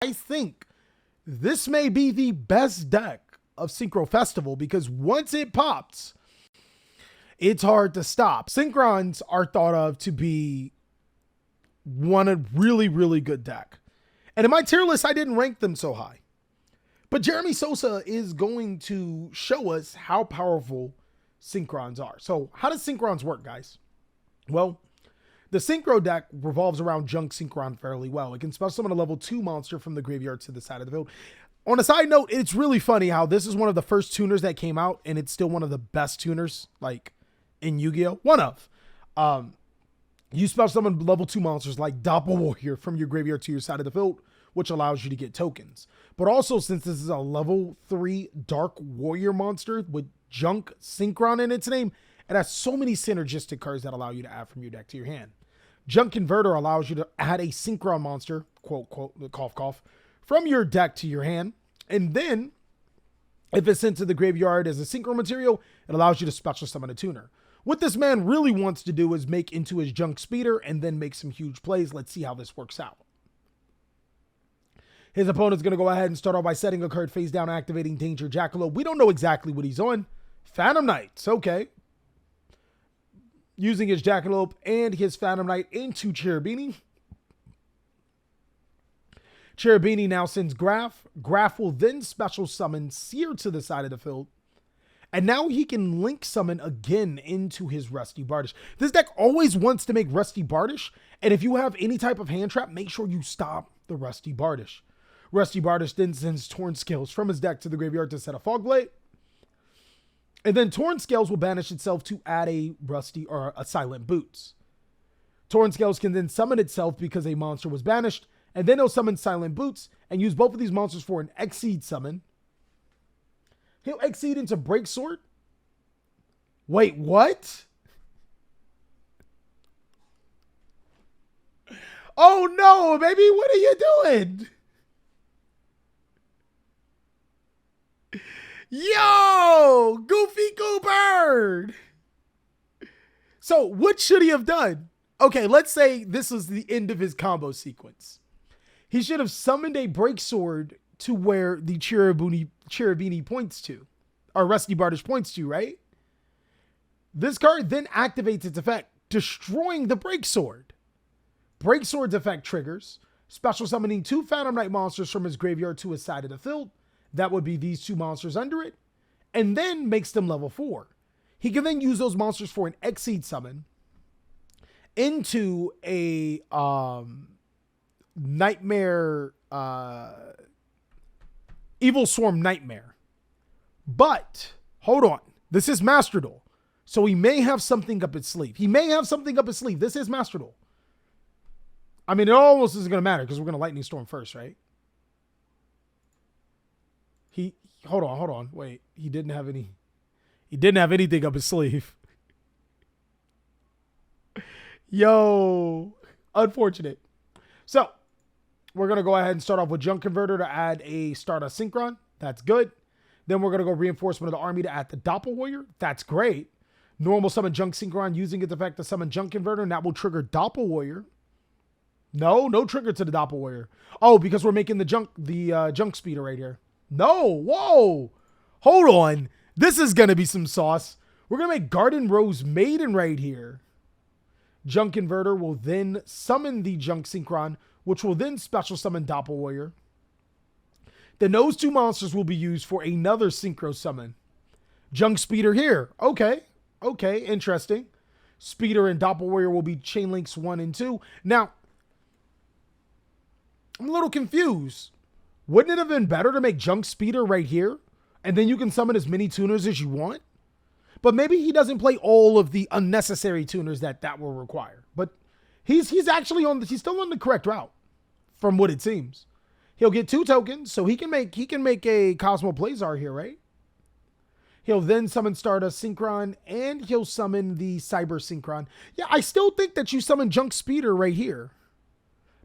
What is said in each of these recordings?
I think this may be the best deck of Synchro Festival because once it pops, it's hard to stop. Synchrons are thought of to be one a really, really good deck. And in my tier list, I didn't rank them so high. But Jeremy Sosa is going to show us how powerful Synchrons are. So how does Synchrons work, guys? Well, the Synchro deck revolves around Junk Synchron fairly well. It can special summon a level 2 monster from the graveyard to the side of the field. On a side note, it's really funny how this is one of the first tuners that came out, and it's still one of the best tuners, like, in Yu-Gi-Oh! One of. You special summon level 2 monsters like Doppel Warrior from your graveyard to your side of the field, which allows you to get tokens. But also, since this is a level 3 Dark Warrior monster with Junk Synchron in its name, it has so many synergistic cards that allow you to add from your deck to your hand. Junk Converter allows you to add a Synchron monster, quote, quote, cough, cough, from your deck to your hand. And then, if it's sent to the graveyard as a Synchro material, it allows you to special summon a tuner. What this man really wants to do is make into his Junk Speeder and then make some huge plays. Let's see how this works out. His opponent's going to go ahead and start off by setting a card face down, activating Danger Jackalope. We don't know exactly what he's on. Phantom Knights, okay. Using his Jackalope and his Phantom Knight into Cherubini. Cherubini now sends Graph. Graph will then special summon Seer to the side of the field. And now he can link summon again into his Rusty Bardish. This deck always wants to make Rusty Bardish. And if you have any type of hand trap, make sure you stop the Rusty Bardish. Rusty Bardish then sends Torn Scales from his deck to the graveyard to set a Fog Blade. And then Torn Scales will banish itself to add a Rusty or a Silent Boots. Torn Scales can then summon itself because a monster was banished. And then he'll summon Silent Boots and use both of these monsters for an Exceed summon. He'll Exceed into Break Sword. Wait, what? Oh no, baby, what are you doing? Yo, Goofy Goobird. So what should he have done? Okay, let's say this was the end of his combo sequence. He should have summoned a Break Sword to where the Cherubini points to, or Rusty Bardish points to, right? This card then activates its effect, destroying the Break Sword. Break Sword's effect triggers, special summoning 2 Phantom Knight monsters from his graveyard to his side of the field. That would be these 2 monsters under it, and then makes them level 4. He can then use those monsters for an Exceed summon into a Nightmare, Evil Swarm Nightmare. But, hold on, this is Master Duel, so he may have something up his sleeve. This is Master Duel. I mean, it almost isn't going to matter because we're going to Lightning Storm first, right? Hold on. Wait, he didn't have anything up his sleeve. Yo, unfortunate. So, we're going to go ahead and start off with Junk Converter to add a Stardust Synchron. That's good. Then we're going to go Reinforcement of the Army to add the Doppel Warrior. That's great. Normal summon Junk Synchron using its effect to summon Junk Converter, and that will trigger Doppel Warrior. No trigger to the Doppel Warrior. Oh, because we're making the Junk Speeder right here. No, whoa, hold on. This is going to be some sauce. We're going to make Garden Rose Maiden right here. Junk Converter will then summon the Junk Synchron, which will then special summon Doppel Warrior. Then those 2 monsters will be used for another Synchro summon. Junk Speeder here. Okay, interesting. Speeder and Doppel Warrior will be Chain Links 1 and 2. Now, I'm a little confused. Wouldn't it have been better to make Junk Speeder right here? And then you can summon as many tuners as you want? But maybe he doesn't play all of the unnecessary tuners that will require. But he's still on the correct route, from what it seems. He'll get 2 tokens, so he can make a Cosmo Blazar here, right? He'll then summon Stardust Synchron, and he'll summon the Cyber Synchron. Yeah, I still think that you summon Junk Speeder right here.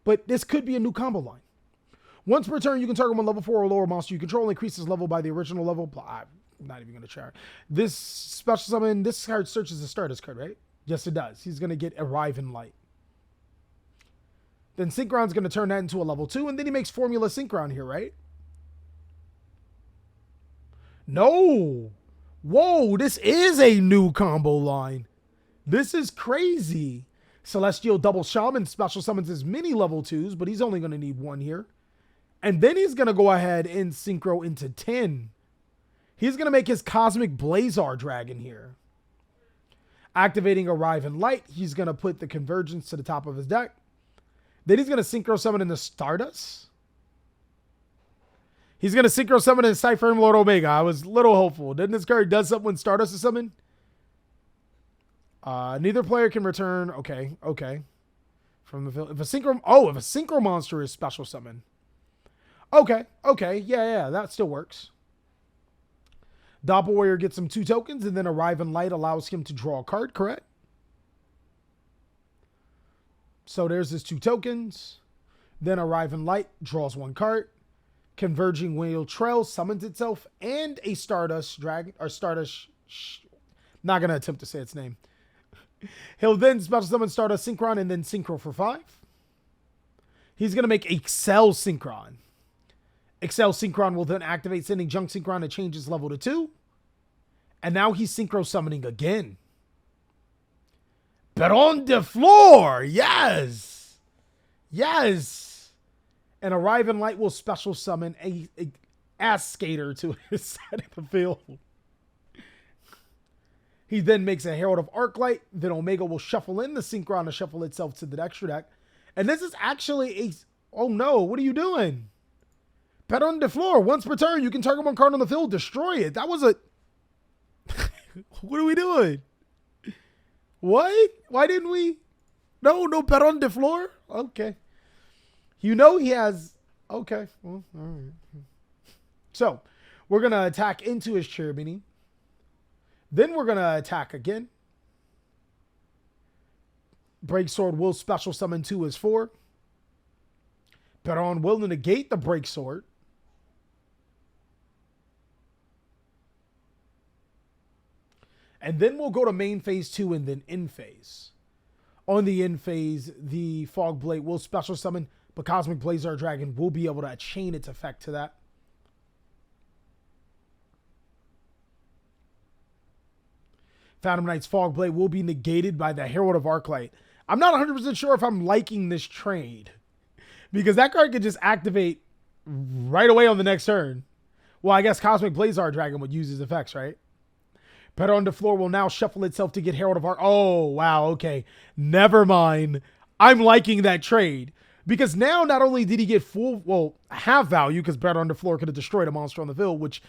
But this could be a new combo line. Once per turn, you can target one level 4 or lower monster you control and increase his level by the original level. I'm not even going to try. This special summon, this card searches the Stardust card, right? Yes, it does. He's going to get Arrive in Light. Then Synchron's going to turn that into a level 2, and then he makes Formula Synchron here, right? No. Whoa, this is a new combo line. This is crazy. Celestial Double Shaman special summons his mini level 2s, but he's only going to need 1 here. And then he's going to go ahead and Synchro into 10. He's going to make his Cosmic Blazar Dragon here. Activating Arrive in Light, he's going to put the Convergence to the top of his deck. Then he's going to Synchro Summon into Stardust. He's going to Synchro Summon into Cypher Lord Omega. I was a little hopeful. Didn't this card does something when Stardust is summoned? Neither player can return. Okay. From the field. If a Synchro monster is special summon. Okay. Yeah, that still works. Doppel Warrior gets him 2 tokens, and then Arrive in Light allows him to draw a card, correct? So there's his 2 tokens. Then Arrive in Light draws 1 card. Converging Wheel Trail summons itself, and a Stardust Dragon, or Stardust. Not going to attempt to say its name. He'll then special summon Stardust Synchron and then Synchro for 5. He's going to make Excel Synchron. Excel Synchron will then activate, sending Junk Synchron to change his level to 2. And now he's Synchro summoning again. Baron de Fleur! Yes! And Arrive in Light will special summon a Ass Skater to his side of the field. He then makes a Herald of Arclight. Then Omega will shuffle in the Synchron to shuffle itself to the extra deck. And this is actually a... Oh no, what are you doing? Baron de Fleur, once per turn, you can target 1 card on the field, destroy it. That was a... What are we doing? What? Why didn't we? No Baron de Fleur? Okay. You know he has... Okay. Well, all right. So, we're going to attack into his Cherubini. Then we're going to attack again. Breaksword will special summon 2 as 4. Baron will negate the Breaksword. And then we'll go to main phase 2 and then in phase. On the in phase, the Fog Blade will special summon, but Cosmic Blazar Dragon will be able to chain its effect to that. Phantom Knight's Fog Blade will be negated by the Herald of Arclight. I'm not 100% sure if I'm liking this trade, because that card could just activate right away on the next turn. Well, I guess Cosmic Blazar Dragon would use his effects, right? Baron de Fleur will now shuffle itself to get Herald of Arc. Oh, wow. Okay. Never mind. I'm liking that trade, because now not only did he get half value, because Baron de Fleur could have destroyed a monster on the field, which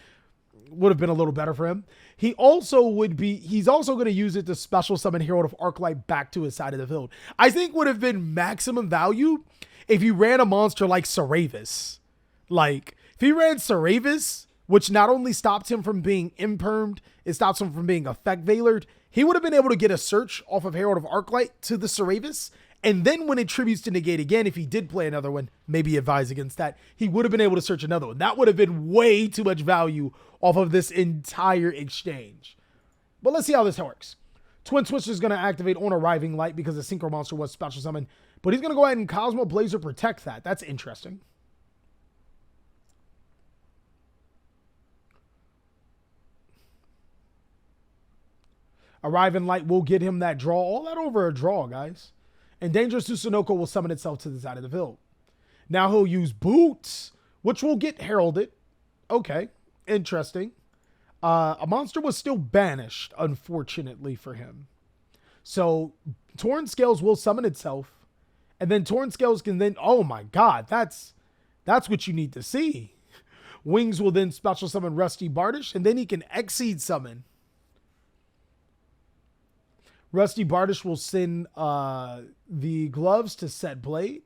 would have been a little better for him. He's also going to use it to special summon Herald of Arclight back to his side of the field. I think would have been maximum value if he ran a monster like Saravis. Like, if he ran Saravis, which not only stopped him from being impermed, it stops him from being effect veilered, he would have been able to get a search off of Herald of Arclight to the Saravis. And then when it tributes to negate again, if he did play another one, maybe advise against that, he would have been able to search another one. That would have been way too much value off of this entire exchange. But let's see how this works. Twin Switch is going to activate on Arriving Light because the Synchro monster was special summoned. But he's going to go ahead and Cosmo Blazer protect that. That's interesting. Arriving Light will get him that draw. All that over a draw, guys. And Dangerous Tsusanoko will summon itself to the side of the field. Now he'll use Boots, which will get heralded. Okay, interesting. A monster was still banished, unfortunately for him. So Torn Scales will summon itself. And then Torn Scales can then... Oh my god, that's what you need to see. Wings will then special summon Rusty Bardish, and then he can Exceed summon. Rusty Bardish will send the gloves to Set Blade.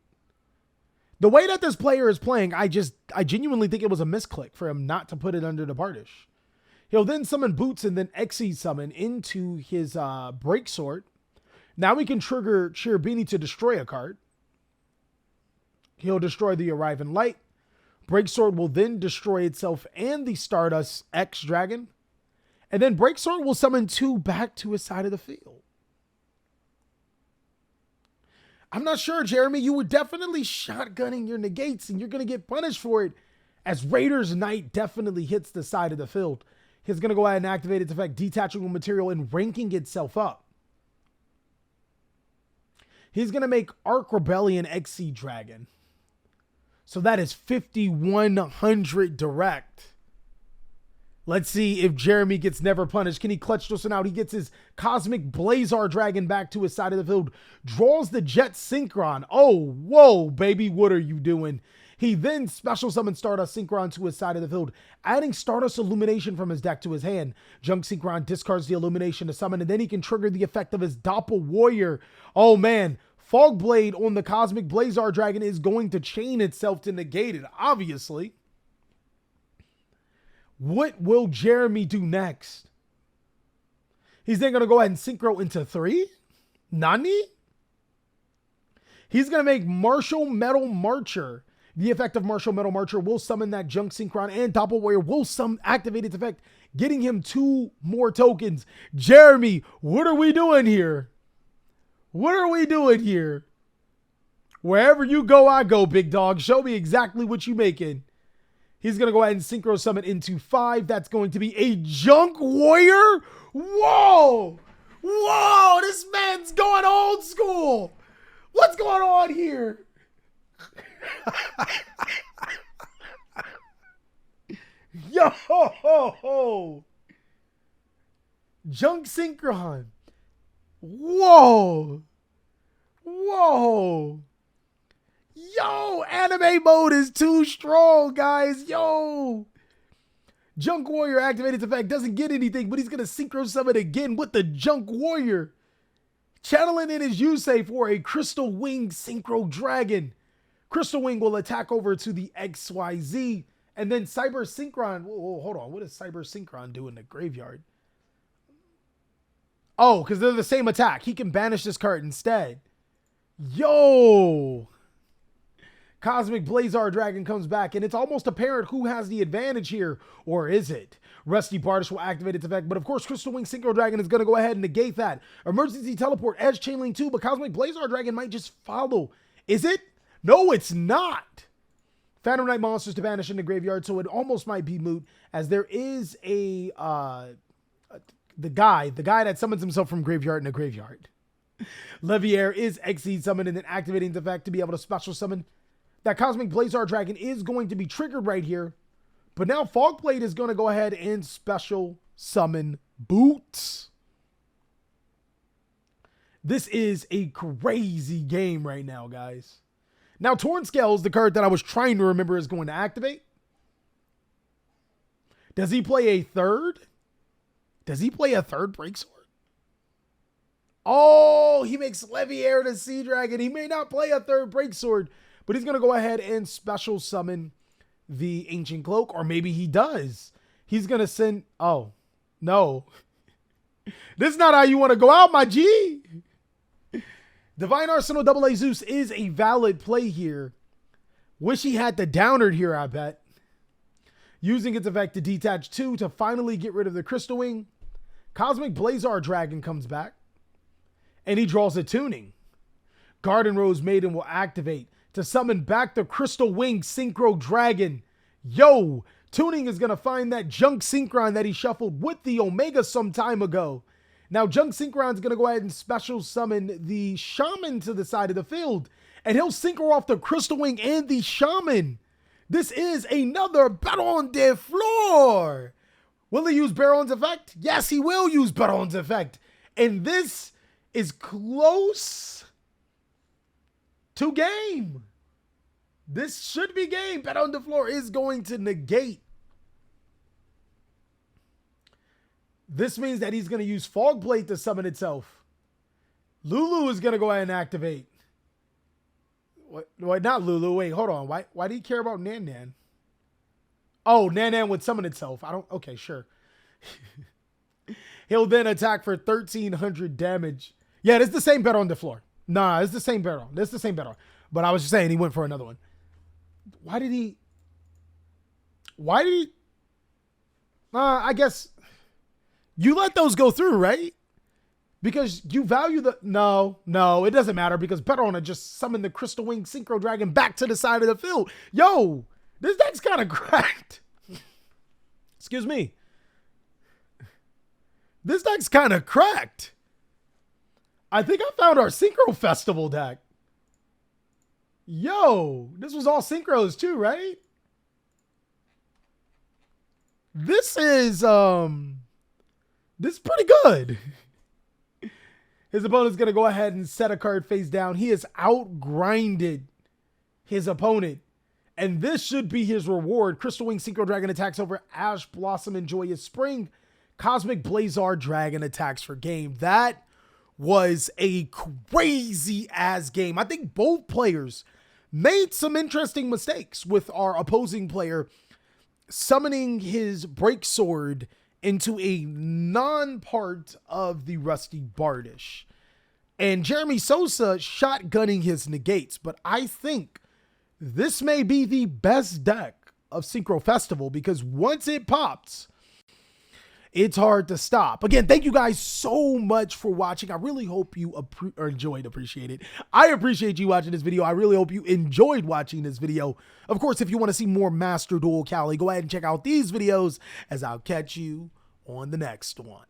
The way that this player is playing, I genuinely think it was a misclick for him not to put it under the Bardish. He'll then summon Boots and then Exceed summon into his Breaksword. Now he can trigger Cherubini to destroy a card. He'll destroy the Arriving Light. Breaksword will then destroy itself and the Stardust X Dragon. And then Breaksword will summon 2 back to his side of the field. I'm not sure, Jeremy. You were definitely shotgunning your negates, and you're going to get punished for it, as Raider's Knight definitely hits the side of the field. He's going to go ahead and activate its effect, detaching material and ranking itself up. He's going to make Arc Rebellion XC Dragon. So that is 5,100 direct. Let's see if Jeremy gets never punished. Can he clutch this one out? He gets his Cosmic Blazar Dragon back to his side of the field. Draws the Jet Synchron. Oh, whoa, baby. What are you doing? He then special summons Stardust Synchron to his side of the field, adding Stardust Illumination from his deck to his hand. Junk Synchron discards the Illumination to summon, and then he can trigger the effect of his Doppel Warrior. Oh, man. Fog Blade on the Cosmic Blazar Dragon is going to chain itself to negate it, obviously. What will Jeremy do next? He's then going to go ahead and Synchro into 3? Nani? He's going to make Martial Metal Marcher. The effect of Martial Metal Marcher will summon that Junk Synchron, and Doppel Warrior will activate its effect, getting him 2 more tokens. Jeremy, what are we doing here? What are we doing here? Wherever you go, I go, big dog. Show me exactly what you making. He's going to go ahead and Synchro Summon into 5. That's going to be a Junk Warrior. Whoa! Whoa! This man's going old school. What's going on here? Yo ho ho ho! Junk Synchron. Whoa! Whoa! Yo, anime mode is too strong, guys. Yo! Junk Warrior activated effect doesn't get anything, but he's going to Synchro Summon again with the Junk Warrior. Channeling in his Yusei for a Crystal Wing Synchro Dragon. Crystal Wing will attack over to the XYZ, and then Cyber Synchron. Whoa, hold on. What does Cyber Synchron do in the graveyard? Oh, because they're the same attack. He can banish this card instead. Yo! Cosmic Blazar Dragon comes back, and it's almost apparent who has the advantage here. Or is it? Rusty Bardish will activate its effect, but of course Crystal Wing Synchro Dragon is going to go ahead and negate that. Emergency Teleport, Edge Chainlink 2, but Cosmic Blazar Dragon might just follow. Is it? No, it's not. Phantom Knight monsters to banish in the graveyard, so it almost might be moot, as there is a the guy that summons himself from graveyard in a graveyard. Leviair is Exceed summoned and then activating the effect to be able to special summon. That Cosmic Blazar Dragon is going to be triggered right here, but now Fogblade is going to go ahead and special summon Boots. This is a crazy game right now, guys. Now, Torn Scale is the card that I was trying to remember is going to activate. Does he play a third? Does he play a third Breaksword? Oh, he makes Leviair the Sea Dragon. He may not play a third Breaksword, but he's going to go ahead and special summon the Ancient Cloak, or maybe he does. He's going to send... Oh, no. This is not how you want to go out, my G. Divine Arsenal AA Zeus is a valid play here. Wish he had the Downer here, I bet. Using its effect to detach 2 to finally get rid of the Crystal Wing. Cosmic Blazar Dragon comes back, and he draws a tuning. Garden Rose Maiden will activate to summon back the Crystal Wing Synchro Dragon. Yo, tuning is going to find that Junk Synchron that he shuffled with the Omega some time ago. Now, Junk Synchron is going to go ahead and special summon the Shaman to the side of the field, and he'll synchro off the Crystal Wing and the Shaman. This is another Baron de Flor. Will he use Baron's effect? Yes, he will use Baron's effect. And this is close to game. This should be game. Baron de Flor is going to negate. This means that he's going to use Fog Blade to summon itself. Lulu is going to go ahead and activate. What? Not Lulu. Wait, hold on. Why do you care about Nan Nan? Oh, Nan Nan would summon itself. Okay, sure. He'll then attack for 1,300 damage. Yeah, it's the same Baron de Flor. Nah, it's the same Baron. It's the same Baron. But I was just saying he went for another one. Why did he? I guess you let those go through, right? Because you value the... No, it doesn't matter because Perona just summoned the Crystal Wing Synchro Dragon back to the side of the field. Yo, this deck's kind of cracked. Excuse me. This deck's kind of cracked. I think I found our Synchro Festival deck. Yo, this was all Synchros too, right? This is pretty good. His opponent's going to go ahead and set a card face down. He has outgrinded his opponent. And this should be his reward. Crystal Wing Synchro Dragon attacks over Ash Blossom and Joyous Spring. Cosmic Blazar Dragon attacks for game. That was a crazy ass game. I think both players made some interesting mistakes with our opposing player summoning his Break Sword into a non-part of the Rusty Bardish. And Jeremy Sosa shotgunning his negates. But I think this may be the best deck of Synchro Festival because once it pops, it's hard to stop. Again, thank you guys so much for watching. I really hope you appreciate it. I appreciate you watching this video. I really hope you enjoyed watching this video. Of course, if you want to see more Master Duel Cali, go ahead and check out these videos as I'll catch you on the next one.